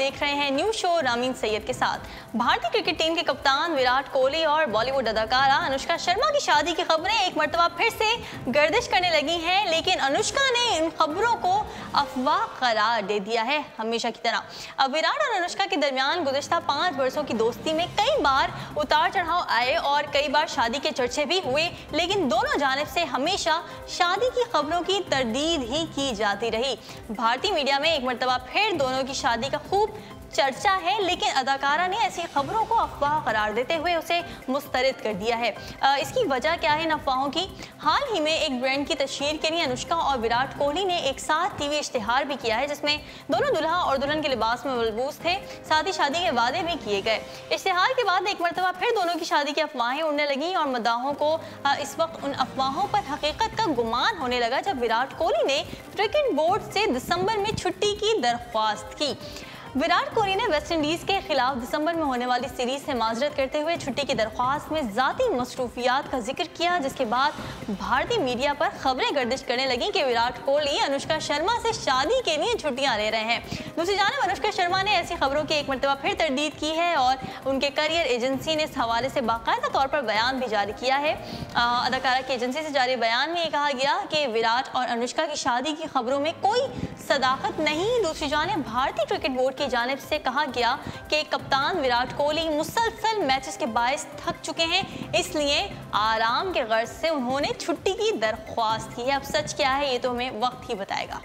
देख रहे हैं न्यूज शो रामीन सैयद के साथ। भारतीय क्रिकेट टीम के कप्तान विराट कोहली और बॉलीवुड अदाकारा अनुष्का शर्मा की शादी की खबरें एक मर्तबा फिर से गर्दिश करने लगी हैं, लेकिन अनुष्का ने इन खबरों को अफवाह करार दे दिया है हमेशा की तरह। अब विराट और अनुष्का के दरमियान गुज़िश्ता 5 वर्षों की दोस्ती में कई बार उतार चढ़ाव आए और कई बार शादी के चर्चे भी हुए, लेकिन दोनों जानिब से हमेशा शादी की खबरों की तरदीद ही की जाती रही। भारतीय मीडिया में एक मर्तबा फिर दोनों की शादी का खूब चर्चा है, लेकिन अदाकारा ने ऐसी खबरों को अफवाह करार देते हुए उसे मुस्तरद कर दिया है। इसकी वजह क्या है इन अफवाहों की? हाल ही में एक ब्रांड की तशहीर के लिए अनुष्का और विराट कोहली ने एक साथ टीवी इश्तिहार भी किया है, जिसमें दोनों दुल्हा और दुल्हन के लिबास में मलबूस थे, साथ ही शादी के वादे भी किए गए। इश्तिहार के बाद एक मरतबा फिर दोनों की शादी की अफवाहें उड़ने लगीं और मद्दाहों को इस वक्त उन अफवाहों पर हकीकत का गुमान होने लगा जब विराट कोहली ने क्रिकेट बोर्ड से दिसंबर में छुट्टी की दरख्वास्त की। विराट कोहली ने वेस्ट इंडीज के खिलाफ दिसंबर में होने वाली सीरीज से माजरत करते हुए छुट्टी की दरख्वास्त में ज़ाती मसरूफियात का जिक्र किया, जिसके बाद भारतीय मीडिया पर खबरें गर्दिश करने लगी कि विराट कोहली अनुष्का शर्मा से शादी के लिए छुट्टियां ले रहे हैं। दूसरी जानिब अनुष्का शर्मा ने ऐसी खबरों की एक मरतबा फिर तरदीद की है और उनके करियर एजेंसी ने इस हवाले से बाकायदा तौर पर बयान भी जारी किया है। अदाकारा की एजेंसी से जारी बयान में कहा गया कि विराट और अनुष्का की शादी की खबरों में कोई सदाकत नहीं। दूसरी जानिब भारतीय क्रिकेट बोर्ड की जानिब से कहा गया कि कप्तान विराट कोहली मुसलसल मैचेस के बायस थक चुके हैं, इसलिए आराम के गर्ज से उन्होंने छुट्टी की दरख्वास्त की है। अब सच क्या है ये तो हमें वक्त ही बताएगा।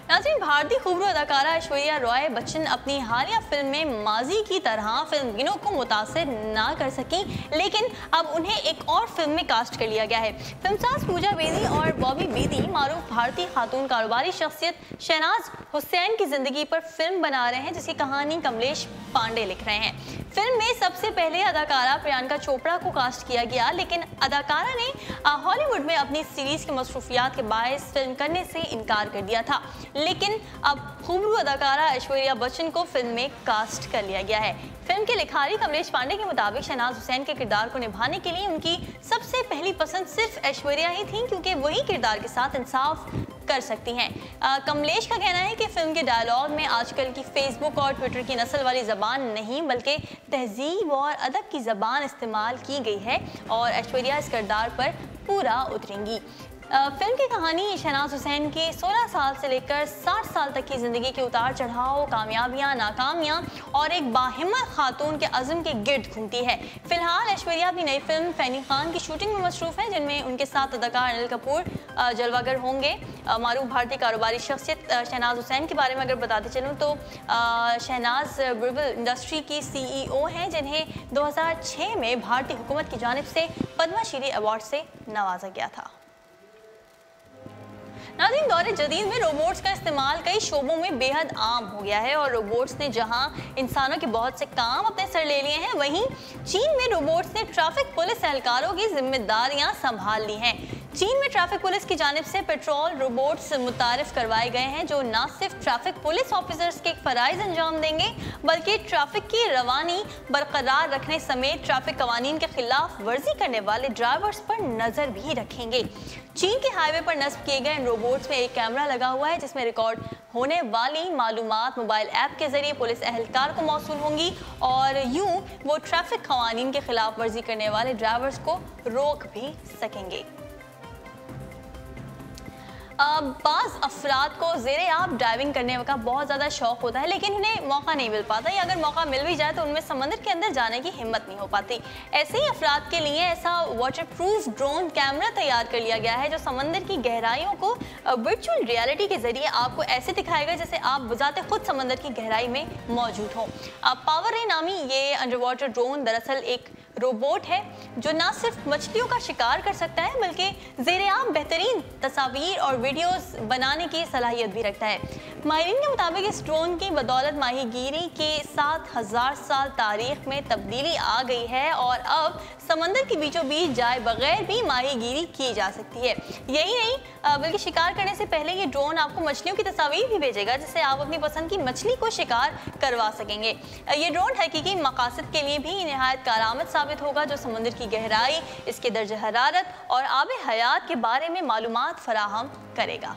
नाज़रीन, भारतीय खूबरू अदाकारा ऐश्वर्या राय बच्चन अपनी हालिया फिल्म में माजी की तरह फिल्मगिनों को मुतासिर ना कर सकी, लेकिन अब उन्हें एक और फिल्म में कास्ट कर लिया गया है। फिल्मसाज पूजा बेदी और बॉबी बेदी मारूफ भारतीय खातून कारोबारी शख्सियत शहनाज हुसैन की जिंदगी पर फिल्म बना रहे हैं, जिसकी कहानी कमलेश पांडे लिख रहे हैं। फिल्म में सबसे पहले अदाकारा प्रियंका चोपड़ा को कास्ट किया गया, लेकिन अदाकारा ने हॉलीवुड में अपनी सीरीज की मसरूफियात के बायस फिल्म करने से इनकार कर दिया था, लेकिन अब खूबरू अदाकारा ऐश्वर्या बच्चन को फिल्म में कास्ट कर लिया गया है। फिल्म के लिखारी कमलेश पांडे के मुताबिक शहनाज हुसैन के किरदार को निभाने के लिए उनकी सबसे पहली पसंद सिर्फ ऐश्वर्या ही थी, क्योंकि वही किरदार के साथ इंसाफ कर सकती हैं। कमलेश का कहना है कि फिल्म के डायलॉग में आजकल की फेसबुक और ट्विटर की नस्ल वाली ज़बान नहीं, बल्कि तहजीब और अदब की ज़बान इस्तेमाल की गई है और ऐश्वर्या इस किरदार पर पूरा उतरेंगी। फिल्म की कहानी शहनाज हुसैन की 16 साल से लेकर 60 साल तक की ज़िंदगी के उतार चढ़ाव, कामयाबियां, नाकामियां और एक बाहिम्मत खातून के अज़्म के गिर्द घूमती है। फिलहाल ऐश्वर्या अपनी नई फिल्म फैनी खान की शूटिंग में मसरूफ़ है, जिनमें उनके साथ अदाकार अनिल कपूर जलवागर होंगे। मारूफ भारतीय कारोबारी शख्सियत शहनाज हुसैन के बारे में अगर बताते चलूँ तो शहनाज ब्रिबल इंडस्ट्री की CEO हैं, जिन्हें 2006 में भारतीय हुकूमत की जानिब से पद्मश्री अवार्ड से नवाजा गया था। नाज़रीन, दौरे जदीद में रोबोट्स का इस्तेमाल कई शोबों में बेहद आम हो गया है और रोबोट्स ने जहां इंसानों के बहुत से काम अपने सर ले लिए हैं, वहीं चीन में रोबोट्स ने ट्रैफिक पुलिस एहलकारों की जिम्मेदारियां संभाल ली हैं। चीन में ट्रैफिक पुलिस की जानिब से पेट्रोल रोबोट्स मुतारिफ करवाए गए हैं, जो न सिर्फ ट्रैफिक पुलिस ऑफिसर्स के फराइज अंजाम देंगे, बल्कि ट्रैफिक की रवानी बरकरार रखने समेत ट्रैफिक कवानीन के खिलाफ वर्जी करने वाले ड्राइवर्स पर नजर भी रखेंगे। चीन के हाईवे पर नस्ब किए गए इन रोबोट्स में एक कैमरा लगा हुआ है, जिसमें रिकॉर्ड होने वाली मालूमात मोबाइल ऐप के जरिए पुलिस एहलकार को मौसूल होंगी और यूं वो ट्रैफिक कवानीन के खिलाफ वर्जी करने वाले ड्राइवर्स को रोक भी सकेंगे। बाज़ अफराद को ज़ेरे आब ड्राइविंग करने का बहुत ज़्यादा शौक होता है, लेकिन उन्हें मौका नहीं मिल पाता, या अगर मौका मिल भी जाए तो उनमें समंदर के अंदर जाने की हिम्मत नहीं हो पाती। ऐसे ही अफराद के लिए ऐसा वाटरप्रूफ ड्रोन कैमरा तैयार कर लिया गया है, जो समंदर की गहराइयों को वर्चुअल रियलिटी के जरिए आपको ऐसे दिखाएगा जैसे आप बजाते खुद समंदर की गहराई में मौजूद हो। पावर रे नामी ये अंडर वाटर ड्रोन दरअसल एक रोबोट है जो न सिर्फ मछलियों का शिकार कर सकता है, बल्कि ज़ेरे आब बेहतरीन तस्वीर और वीडियोस बनाने की सलाहियत भी रखता है। माहिरीन के मुताबिक इस ड्रोन की बदौलत माहीगीरी के 7000 साल तारीख में तब्दीली आ गई है और अब समंदर के बीचों बीच जाए बगैर भी माहीगीरी की जा सकती है। यही नहीं बल्कि शिकार करने से पहले ये ड्रोन आपको मछलियों की तस्वीर भी भेजेगा, जिससे आप अपनी पसंद की मछली को शिकार करवा सकेंगे। ये ड्रोन हकीकी मकासद के लिए भी निहायत कारआमद साबित होगा, जो समुद्र की गहराई, इसके दर्जे हरारत और आब हयात के बारे में मालूमात फराहम करेगा।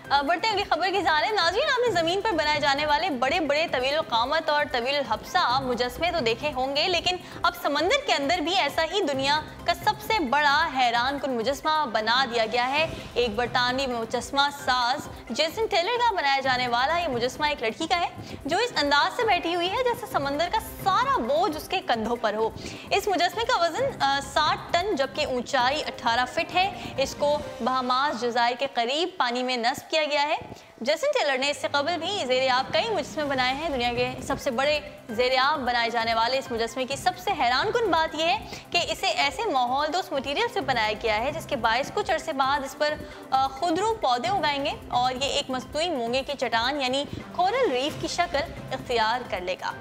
बढ़ते अगली खबर की जानिब। नाज़रीन, आपने ज़मीन पर बनाए जाने वाले बड़े बड़े तवील क़ामत और तवील हफ्सा मुजस्मे तो देखे होंगे, लेकिन अब समंदर के अंदर भी ऐसा ही दुनिया का सबसे बड़ा हैरान कुन मुजस्मा बना दिया गया है। एक बरतानवी मुजस्मा साज जेसन टेलर का बनाया जाने वाला ये मुजस्मा एक लड़की का है जो इस अंदाज से बैठी हुई है जैसे समंदर का सारा बोझ उसके कंधों पर हो। इस मुजस्मे का वजन 60 टन जबकि ऊंचाई 18 फीट है। इसको बहामास जज़ायर के करीब पानी में नस्ब किया गया है। जेसन टेलर ने इससे कबल भी ज़ेर-ए-आब कई मुजस्मे बनाए हैं। दुनिया के सबसे बड़े ज़ेर-ए-आब बनाए जाने वाले इस मुजस्मे की सबसे हैरान कुन बात यह है कि इसे ऐसे माहौल दोस्त मटीरियल से बनाया गया है जिसके बायस कुछ अरसे बाद इस पर खुदरू पौधे उगाएंगे और ये एक मस्तूई मूंगे की चट्टान यानी कोरल रीफ की शक्ल इख्तियार कर लेगा।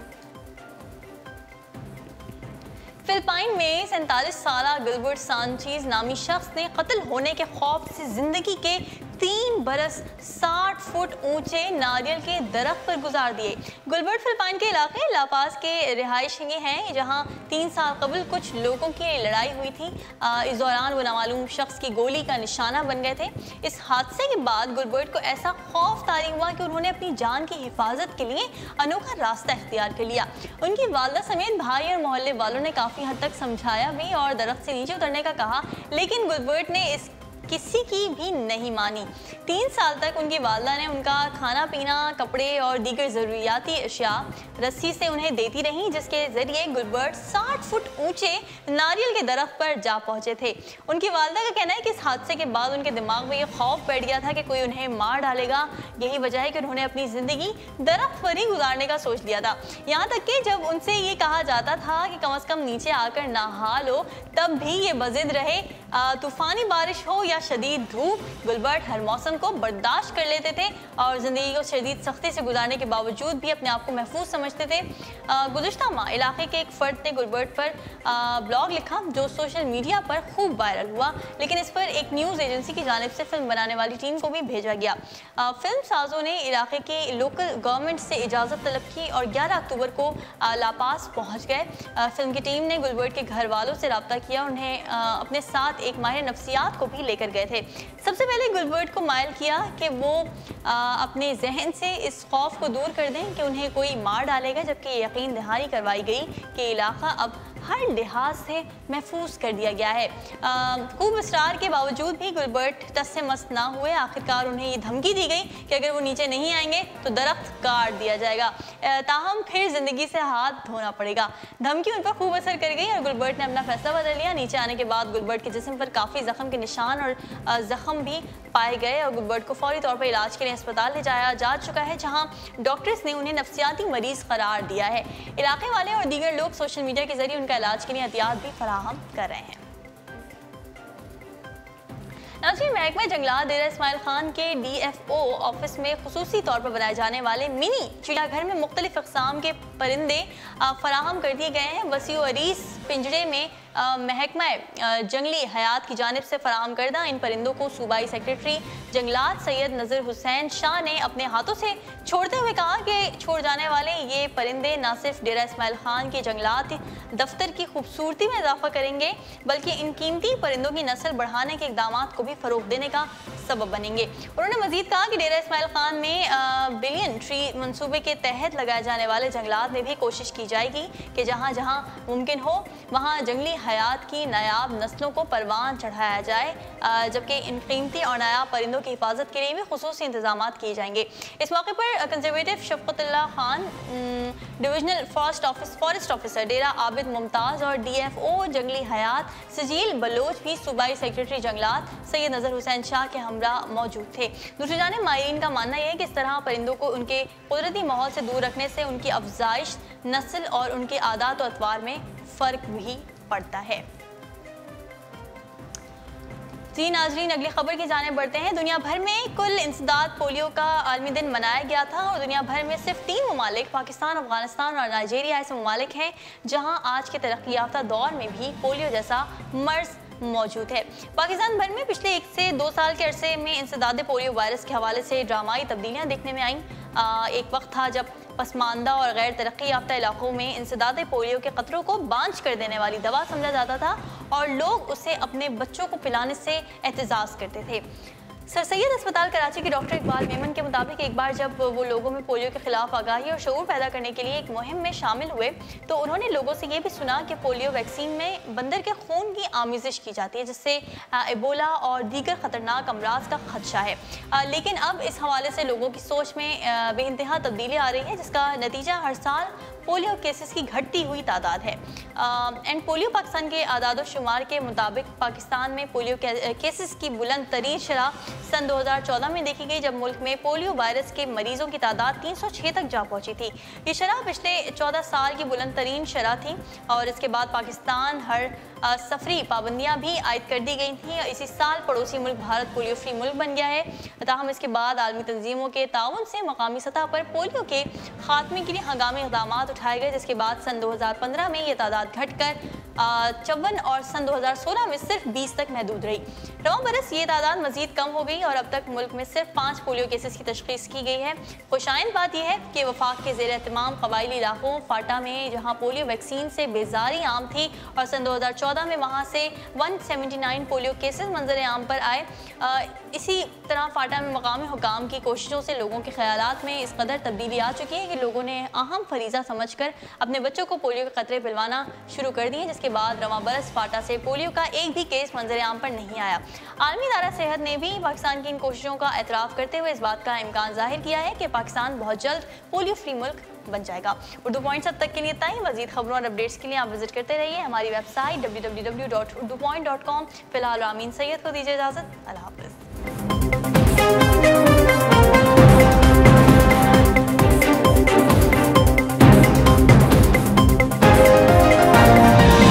फिलिपाइन में 47 साला गिलबर्ट सांचेज नामी शख्स ने कत्ल होने के खौफ से जिंदगी के 3 बरस 60 फुट ऊंचे नारियल के दरख्त पर गुजार दिए। गिलबर्ट फिलिपाइन के इलाके लापाज के रिहायशी हैं जहां 3 साल कबल कुछ लोगों की लड़ाई हुई थी। इस दौरान वो नामालूम शख्स की गोली का निशाना बन गए थे। इस हादसे के बाद गिलबर्ट को ऐसा खौफ तारी हुआ कि उन्होंने अपनी जान की हिफाजत के लिए अनोखा रास्ता इख्तियार कर लिया। उनकी वालदा समेत भाई और मोहल्ले वालों ने काफ़ी हद तक समझाया भी और दरख्त से नीचे उतरने का कहा, लेकिन गिलबर्ट ने इस किसी की भी नहीं मानी। 3 साल तक उनकी वालदा ने उनका खाना पीना, कपड़े और दीगर ज़रूरियाती अशिया रस्सी से उन्हें देती रहीं, जिसके ज़रिए गिलबर्ट 60 फुट ऊंचे नारियल के दरख्त पर जा पहुंचे थे। उनकी वालदा का कहना है कि इस हादसे के बाद उनके दिमाग में ये खौफ बैठ गया था कि कोई उन्हें मार डालेगा। यही वजह है कि उन्होंने अपनी ज़िंदगी दरख्त पर ही गुजारने का सोच लिया था। यहाँ तक कि जब उनसे ये कहा जाता था कि कम अज़ कम नीचे आकर नहा लो, तब भी ये बज़िद रहे। तूफ़ानी बारिश हो या शदीद धूप, गिलबर्ट हर मौसम को बर्दाश्त कर लेते थे और ज़िंदगी को शदीद सख्ती से गुजारने के बावजूद भी अपने आप को महफूज समझते थे। गुज़िश्ता माह इलाके के एक फ़र्द ने गिलबर्ट पर ब्लॉग लिखा जो सोशल मीडिया पर खूब वायरल हुआ, लेकिन इस पर एक न्यूज़ एजेंसी की जानिब से फिल्म बनाने वाली टीम को भी भेजा गया। फिल्म साजों ने इलाके के लोकल गवर्नमेंट से इजाज़त तलब की और 11 अक्टूबर को लापास पहुँच गए। फिल्म की टीम ने गिलबर्ट के घर वालों से रब्ता किया, उन्हें अपने साथ एक माहिर नफ्सियात को भी लेकर गए थे। सबसे पहले गिलबर्ट को माइल किया कि वो अपने जहन से इस खौफ को दूर कर दें कि उन्हें कोई मार डालेगा, जबकि यकीन दहानी करवाई गई कि इलाका अब हर लिहाज से महफूज कर दिया गया है। खूब इसरार के बावजूद भी गिलबर्ट टस से मस्त ना हुए। आखिरकार उन्हें ये धमकी दी गई कि अगर वो नीचे नहीं आएंगे तो दरख्त काट दिया जाएगा, ताहम फिर ज़िंदगी से हाथ धोना पड़ेगा। धमकी उन पर खूब असर कर गई और गिलबर्ट ने अपना फैसला बदल लिया। नीचे आने के बाद गिलबर्ट के जिस्म पर काफ़ी ज़ख्म के निशान और ज़ख्म भी पाए गए और गिलबर्ट को फौरी तौर पर इलाज के लिए अस्पताल ले जाया जा चुका है, जहाँ डॉक्टर्स ने उन्हें नफ्सियाती मरीज करार दिया है। इलाके वाले और दीगर लोग सोशल मीडिया के जरिए उनका इलाज के लिए एहतियात भी फराहम कर रहे हैं। नाज़रीन, महकमा जंगलात डेरा इस्माइल खान के DFO ऑफिस में खुसूसी तौर पर बनाए जाने वाले मिनी चिड़ियाघर में मुख्तलिफ अक़साम के परिंदे फराहम कर दिए गए हैं। वसी अरीस पिंजरे में महकमा जंगली हयात की जानिब से फराहम करदा इन परिंदों को सूबाई सेक्रेटरी जंगलात सैयद नज़र हुसैन शाह ने अपने हाथों से छोड़ते हुए कहा कि छोड़ जाने वाले ये परिंदे न सिर्फ डेरा इस्माइल खान के जंगलात दफ्तर की खूबसूरती में इजाफा करेंगे, बल्कि इन कीमती परिंदों की नस्ल बढ़ाने के इकदाम को भी फ़रोग़ देने का सबब बनेंगे। उन्होंने मज़ीद कहा कि डेरा इस्माइल खान में बिलियन ट्री मनसूबे के तहत लगाए जाने वाले जंगलात में भी कोशिश की जाएगी कि जहाँ जहाँ मुमकिन हो वहाँ जंगली हयात की नायाब नस्लों को परवान चढ़ाया जाए, जबकि इन कीमती और नायाब परिंदों की हिफाजत के लिए भी खुसूसी इंतजाम किए जाएंगे। इस मौके पर conservative Shafqatullah Khan, divisional forest officer Dera Abid Mumtaz और DFO जंगली हयात सजील बलोच भी सूबाई सेक्रेटरी जंगलात सैयद नज़र हुसैन शाह के हमरा मौजूद थे। दूसरी जानिब माहिरीन का मानना यह है कि इस तरह परिंदों को उनके कुदरती माहौल से दूर रखने से उनकी अफजाइश, नस्ल और उनके आदात और अतवार में फ़र्क भी पड़ता है। जी नाजरीन, अगली खबर की जाने बढ़ते हैं। दुनिया भर में कुल इंसदाद पोलियो का आलमी दिन मनाया गया था और दुनिया भर में सिर्फ 3 ममालिक पाकिस्तान, अफगानिस्तान और नाइजीरिया ऐसे ममालिक हैं जहां आज के तरक्की याफ्ता दौर में भी पोलियो जैसा मर्ज मौजूद है। पाकिस्तान भर में पिछले 1 से 2 साल के अरसे में इंसदाद पोलियो वायरस के हवाले से ड्रामाई तब्दीलियाँ देखने में आईं। एक वक्त था जब पसमानदा और गैर तरक्की याफ्ता इलाकों में इंसदाद पोलियो के खतरों को बांझ कर देने वाली दवा समझा जाता था और लोग उसे अपने बच्चों को पिलाने से एहतजाज करते थे। सर सैयद अस्पताल कराची के डॉक्टर इकबाल मेमन के मुताबिक एक बार जब वो लोगों में पोलियो के खिलाफ आगाही और शऊर पैदा करने के लिए एक मुहिम में शामिल हुए तो उन्होंने लोगों से ये भी सुना कि पोलियो वैक्सीन में बंदर के खून की आमिज़िश की जाती है, जिससे एबोला और दीगर ख़तरनाक अमराज का खदशा है। लेकिन अब इस हवाले से लोगों की सोच में बेइंतहा तब्दीली आ रही है, जिसका नतीजा हर साल पोलियो केसेस की घटती हुई तादाद है। एंड पोलियो पाकिस्तान के आदाद-ओ-शुमार के मुताबिक पाकिस्तान में पोलियो केसेस की बुलंद तरीन शरह सन 2014 में देखी गई, जब मुल्क में पोलियो वायरस के मरीजों की तादाद 306 तक जा पहुंची थी। ये शरह पिछले 14 साल की बुलंद तरीन शरह थी और इसके बाद पाकिस्तान हर सफरी पाबंदियां भी आयद कर दी गई थी। इसी साल पड़ोसी मुल्क भारत पोलियो फ्री मुल्क बन गया है। ताहम इसके बाद आलमी तंजीमों के ताउन से मकामी सतह पर पोलियो के खात्मे के लिए हंगामी इक़दाम उठाए गए, जिसके बाद सन 2015 में ये तादाद घटकर 54 और सन 2016 में सिर्फ 20 तक महदूद रही। रवां बरस ये तादाद मजीद कम हो गई और अब तक मुल्क में सिर्फ 5 पोलियो केसेस की तशखीस की गई है। खुशाइन बात यह है कि वफाक के ज़ेर एहतमाम कबायली इलाकों फाटा में जहाँ पोलियो वैक्सीन से बेजारी आम थी और सन 2014 में वहाँ से 179 पोलियो केसेस मंजर आम पर आए। इसी तरह फाटा में मकामी हुकाम की कोशिशों से लोगों के ख्यालात में इस कदर तब्दीली आ चुकी है कि लोगों ने अहम फरीज़ा समझकर अपने बच्चों को पोलियो के खतरे पिलवाना शुरू कर दिए, जिसके बाद रवां बरस फाटा से पोलियो का एक भी केस मंजर आम पर नहीं आया। आलमी इदारा सेहत ने भी पाकिस्तान की इन कोशिशों का एतराफ़ करते हुए इस बात का इम्कान जाहिर किया है कि पाकिस्तान बहुत जल्द पोलियो फ्री मुल्क बन जाएगा। उर्दू पॉइंट्स अब तक के लिए इतना ही। मजीद खबरों और अपडेट्स के लिए आप विजिट करते रहिए हमारी वेबसाइट www.urdupoint.com। फिलहाल रामीन सैयद को दीजिए इजाज़त। अल्लाह हाफ़िज़।